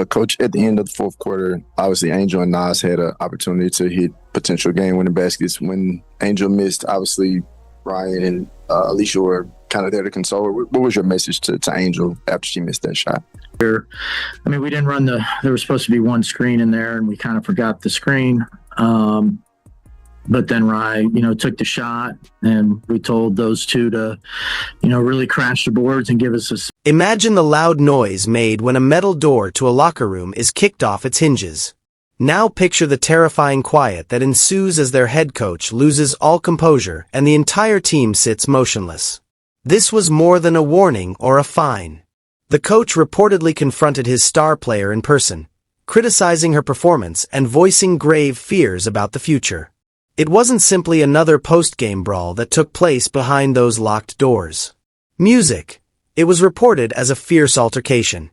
Coach, at the end of the fourth quarter, obviously Angel and Nas had an opportunity to hit potential game-winning baskets. When Angel missed, obviously Ryan and Alicia were kind of there to console her. What was your message to Angel after she missed that shot? I mean, we didn't run there was supposed to be one screen in there, and we kind of forgot the screen. But then Ryan, took the shot, and we told those two to, really crash the boards and give us a... Imagine the loud noise made when a metal door to a locker room is kicked off its hinges. Now picture the terrifying quiet that ensues as their head coach loses all composure and the entire team sits motionless. This was more than a warning or a fine. The coach reportedly confronted his star player in person, criticizing her performance and voicing grave fears about the future. It wasn't simply another post-game brawl that took place behind those locked doors. Music. It was reported as a fierce altercation.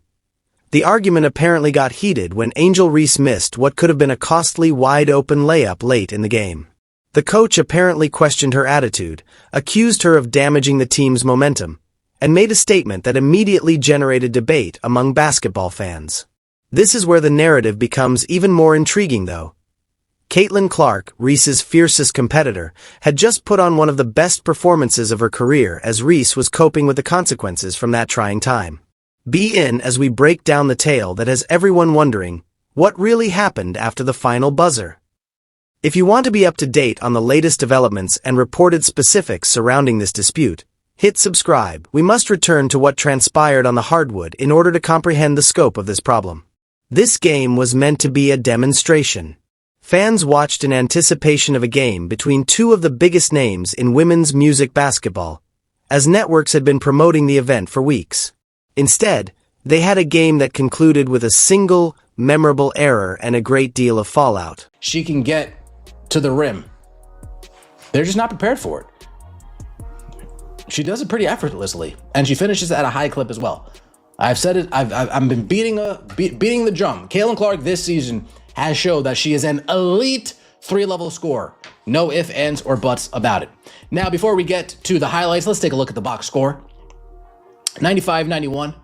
The argument apparently got heated when Angel Reese missed what could have been a costly wide-open layup late in the game. The coach apparently questioned her attitude, accused her of damaging the team's momentum, and made a statement that immediately generated debate among basketball fans. This is where the narrative becomes even more intriguing, though. Caitlin Clark, Reese's fiercest competitor, had just put on one of the best performances of her career as Reese was coping with the consequences from that trying time. Be in as we break down the tale that has everyone wondering, what really happened after the final buzzer? If you want to be up to date on the latest developments and reported specifics surrounding this dispute, hit subscribe. We must return to what transpired on the hardwood in order to comprehend the scope of this problem. This game was meant to be a demonstration. Fans watched in anticipation of a game between two of the biggest names in women's music basketball, as networks had been promoting the event for weeks. Instead, they had a game that concluded with a single, memorable error and a great deal of fallout. She can get to the rim. They're just not prepared for it. She does it pretty effortlessly, and she finishes at a high clip as well. I've said it. I've been beating the drum. Caitlin Clark this season has showed that she is an elite three-level scorer. No ifs, ands, or buts about it. Now, before we get to the highlights, let's take a look at the box score. 95-91.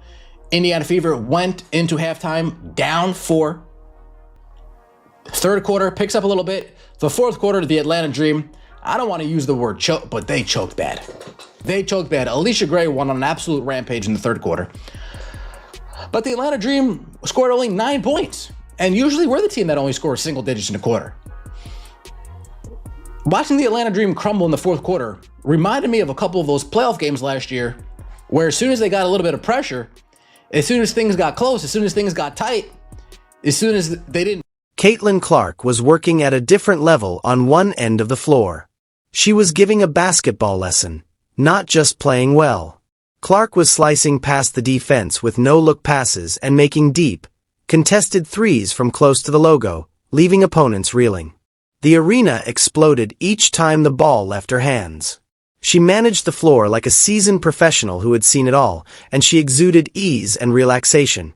Indiana Fever went into halftime down 4. Third quarter picks up a little bit. The fourth quarter, the Atlanta Dream, I don't want to use the word choke, but they choked bad. They choked bad. Alicia Gray won on an absolute rampage in the third quarter. But the Atlanta Dream scored only 9 points. And usually we're the team that only scores single digits in a quarter. Watching the Atlanta Dream crumble in the fourth quarter reminded me of a couple of those playoff games last year where as soon as they got a little bit of pressure, as soon as things got close, as soon as things got tight, as soon as they didn't... Caitlin Clark was working at a different level on one end of the floor. She was giving a basketball lesson, not just playing well. Clark was slicing past the defense with no-look passes and making deep, contested threes from close to the logo, leaving opponents reeling. The arena exploded each time the ball left her hands. She managed the floor like a seasoned professional who had seen it all, and she exuded ease and relaxation.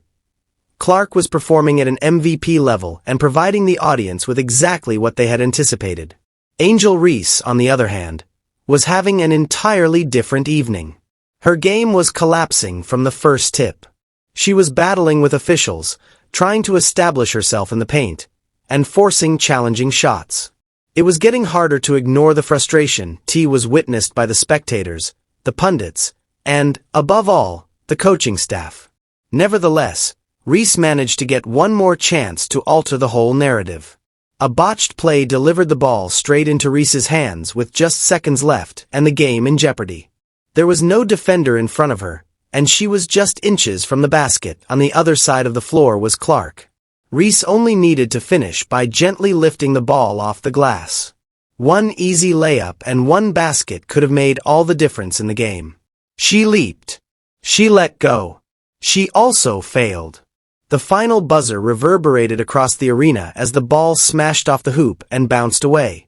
Clark was performing at an MVP level and providing the audience with exactly what they had anticipated. Angel Reese, on the other hand, was having an entirely different evening. Her game was collapsing from the first tip. She was battling with officials, trying to establish herself in the paint, and forcing challenging shots. It was getting harder to ignore the frustration T was witnessed by the spectators, the pundits, and, above all, the coaching staff. Nevertheless, Reese managed to get one more chance to alter the whole narrative. A botched play delivered the ball straight into Reese's hands with just seconds left and the game in jeopardy. There was no defender in front of her, and she was just inches from the basket. On the other side of the floor was Clark. Reese only needed to finish by gently lifting the ball off the glass. One easy layup and one basket could have made all the difference in the game. She leaped. She let go. She also failed. The final buzzer reverberated across the arena as the ball smashed off the hoop and bounced away.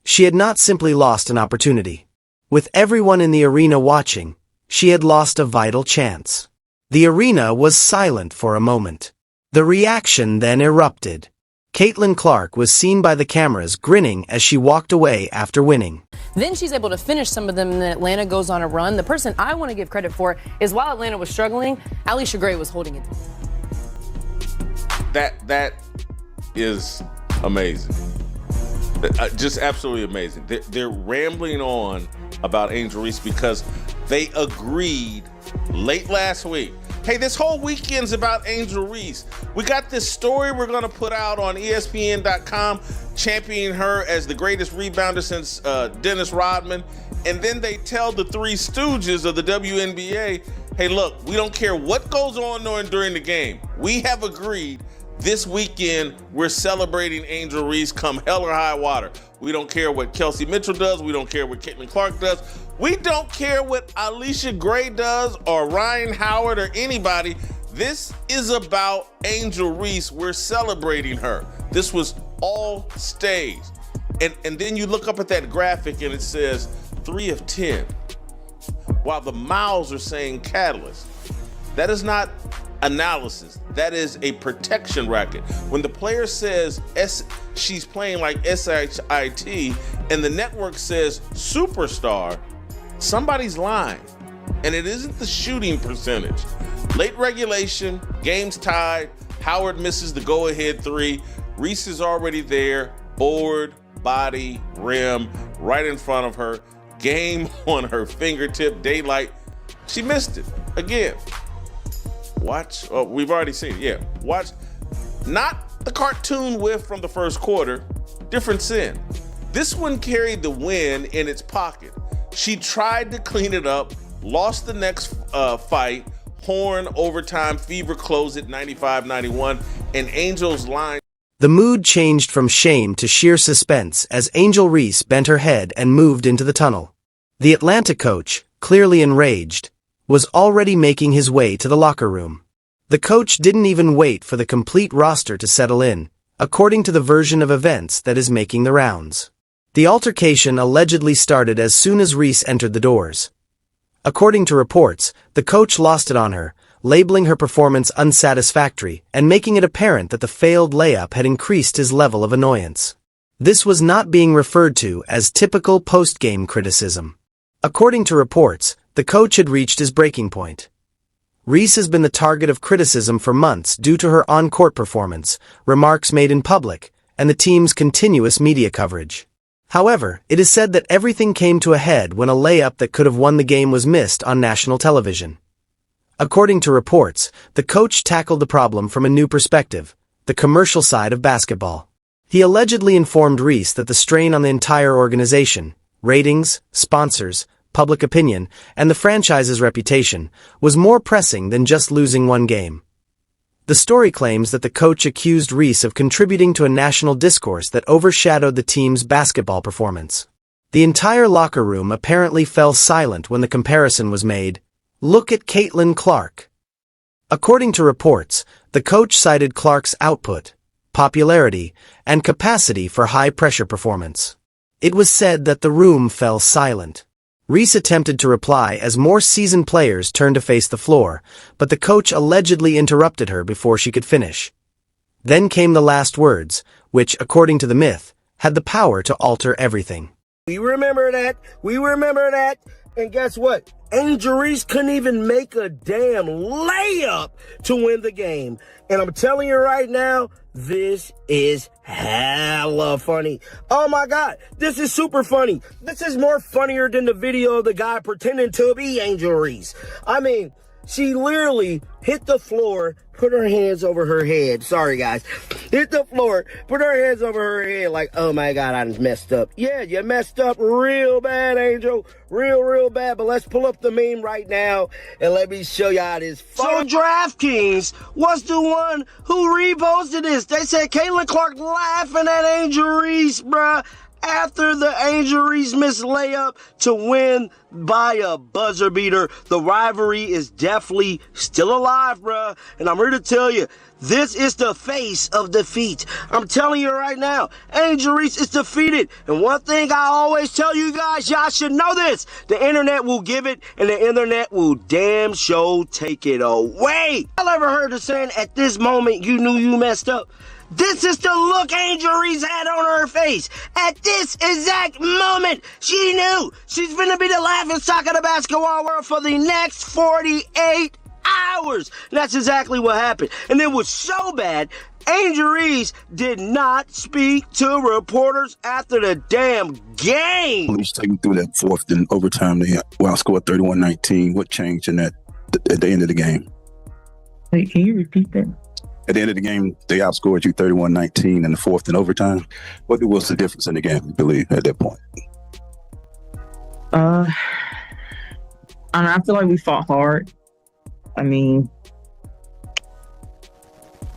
She had not simply lost an opportunity. With everyone in the arena watching, she had lost a vital chance. The arena was silent for a moment. The reaction then erupted. Caitlin Clark was seen by the cameras grinning as she walked away after winning. Then she's able to finish some of them, and then Atlanta goes on a run. The person I want to give credit for is while Atlanta was struggling, Alicia Gray was holding it. That is amazing. Just absolutely amazing. They're rambling on about Angel Reese because they agreed late last week. Hey, this whole weekend's about Angel Reese. We got this story we're going to put out on ESPN.com championing her as the greatest rebounder since Dennis Rodman. And then they tell the three stooges of the WNBA, hey, look, we don't care what goes on during the game. We have agreed this weekend we're celebrating Angel Reese come hell or high water. We don't care what Kelsey Mitchell does. We don't care what Caitlin Clark does. We don't care what Alicia Gray does or Ryan Howard or anybody. This is about Angel Reese. We're celebrating her. This was all staged. And then you look up at that graphic and it says 3 of 10, while the mouths are saying catalyst. That is not analysis. That is a protection racket. When the player says she's playing like SHIT and the network says superstar, somebody's lying. And it isn't the shooting percentage. Late regulation, game's tied, Howard misses the go-ahead 3, Reese is already there, board, body, rim, right in front of her, game on her fingertip, daylight. She missed it again. Watch. Oh, we've already seen it. Yeah. Watch. Not the cartoon whiff from the first quarter. Different sin. This one carried the win in its pocket. She tried to clean it up, lost the next fight. Horn, overtime, Fever closed at 95-91, and Angel's line. The mood changed from shame to sheer suspense as Angel Reese bent her head and moved into the tunnel. The Atlanta coach, clearly enraged, was already making his way to the locker room. The coach didn't even wait for the complete roster to settle in, according to the version of events that is making the rounds. The altercation allegedly started as soon as Reese entered the doors. According to reports, the coach lost it on her, labeling her performance unsatisfactory and making it apparent that the failed layup had increased his level of annoyance. This was not being referred to as typical post-game criticism. According to reports, the coach had reached his breaking point. Reese has been the target of criticism for months due to her on-court performance, remarks made in public, and the team's continuous media coverage. However, it is said that everything came to a head when a layup that could have won the game was missed on national television. According to reports, the coach tackled the problem from a new perspective, the commercial side of basketball. He allegedly informed Reese that the strain on the entire organization, ratings, sponsors, public opinion, and the franchise's reputation, was more pressing than just losing one game. The story claims that the coach accused Reese of contributing to a national discourse that overshadowed the team's basketball performance. The entire locker room apparently fell silent when the comparison was made. Look at Caitlin Clark. According to reports, the coach cited Clark's output, popularity, and capacity for high-pressure performance. It was said that the room fell silent. Reese attempted to reply as more seasoned players turned to face the floor, but the coach allegedly interrupted her before she could finish. Then came the last words, which, according to the myth, had the power to alter everything. We remember that. We remember that. And guess what? Angel Reese couldn't even make a damn layup to win the game. And I'm telling you right now, this is hella funny. Oh my God, this is super funny. This is more funnier than the video of the guy pretending to be Angel Reese. I mean, she literally hit the floor, put her hands over her head. Sorry, guys. Hit the floor, put her hands over her head like, oh my God, I messed up. Yeah, you messed up real bad, Angel. Real bad. But let's pull up the meme right now and let me show y'all this. So DraftKings was the one who reposted this. They said Caitlin Clark laughing at Angel Reese, bruh, after the Angel Reese missed layup to win by a buzzer beater. The rivalry is definitely still alive, bruh. And I'm here to tell you, this is the face of defeat. I'm telling you right now, Angel Reese is defeated. And one thing I always tell you guys, y'all should know this. The internet will give it, and the internet will damn sure take it away. Y'all ever heard the saying, at this moment you knew you messed up? This is the look Angel Reese had on her face. At this exact moment, she knew she's gonna be the laughing stock of the basketball world for the next 48 hours. That's exactly what happened. And it was so bad, Angel Reese did not speak to reporters after the damn game. Police taking through that fourth in overtime. They outscored 31-19. What changed in that at the end of the game? Wait, can you repeat that? At the end of the game, they outscored you 31-19 in the fourth in overtime. What was the difference in the game, you believe, at that point? I don't know, I feel like we fought hard. I mean,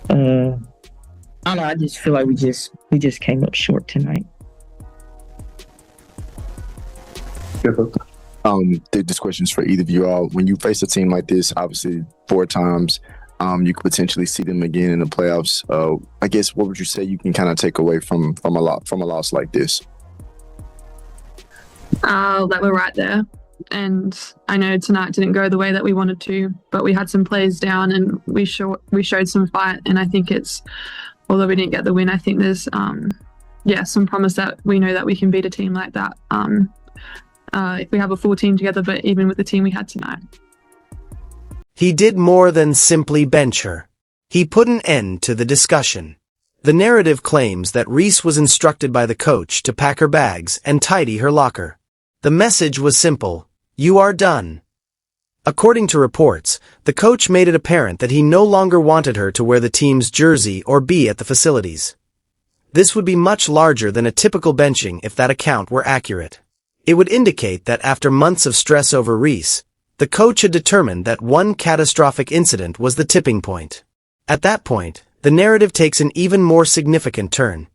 I don't know. I just feel like we just came up short tonight. This question is for either of you all. When you face a team like this, obviously 4 times, you could potentially see them again in the playoffs. I guess what would you say you can kind of take away from a loss like this? That we're right there. And I know tonight didn't go the way that we wanted to, but we had some plays down and we showed some fight. And I think although we didn't get the win, I think there's some promise that we know that we can beat a team like that if we have a full team together, but even with the team we had tonight. He did more than simply bench her. He put an end to the discussion. The narrative claims that Reese was instructed by the coach to pack her bags and tidy her locker. The message was simple: you are done. According to reports, the coach made it apparent that he no longer wanted her to wear the team's jersey or be at the facilities. This would be much larger than a typical benching if that account were accurate. It would indicate that after months of stress over Reese, the coach had determined that one catastrophic incident was the tipping point. At that point, the narrative takes an even more significant turn.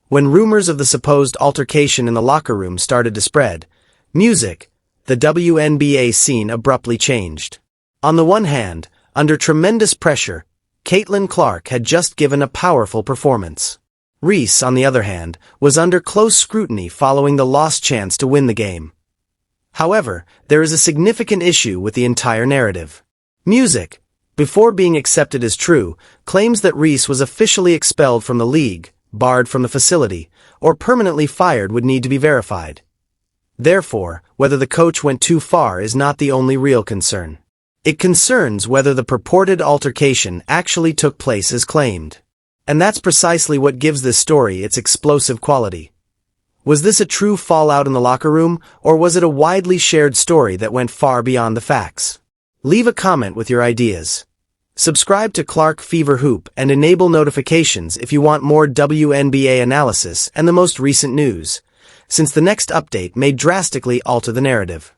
When rumors of the supposed altercation in the locker room started to spread, music, the WNBA scene abruptly changed. On the one hand, under tremendous pressure, Caitlin Clark had just given a powerful performance. Reese, on the other hand, was under close scrutiny following the lost chance to win the game. However, there is a significant issue with the entire narrative. Music, before being accepted as true, claims that Reese was officially expelled from the league, barred from the facility, or permanently fired would need to be verified. Therefore, whether the coach went too far is not the only real concern. It concerns whether the purported altercation actually took place as claimed. And that's precisely what gives this story its explosive quality. Was this a true fallout in the locker room, or was it a widely shared story that went far beyond the facts? Leave a comment with your ideas. Subscribe to Clark Fever Hoop and enable notifications if you want more WNBA analysis and the most recent news, since the next update may drastically alter the narrative.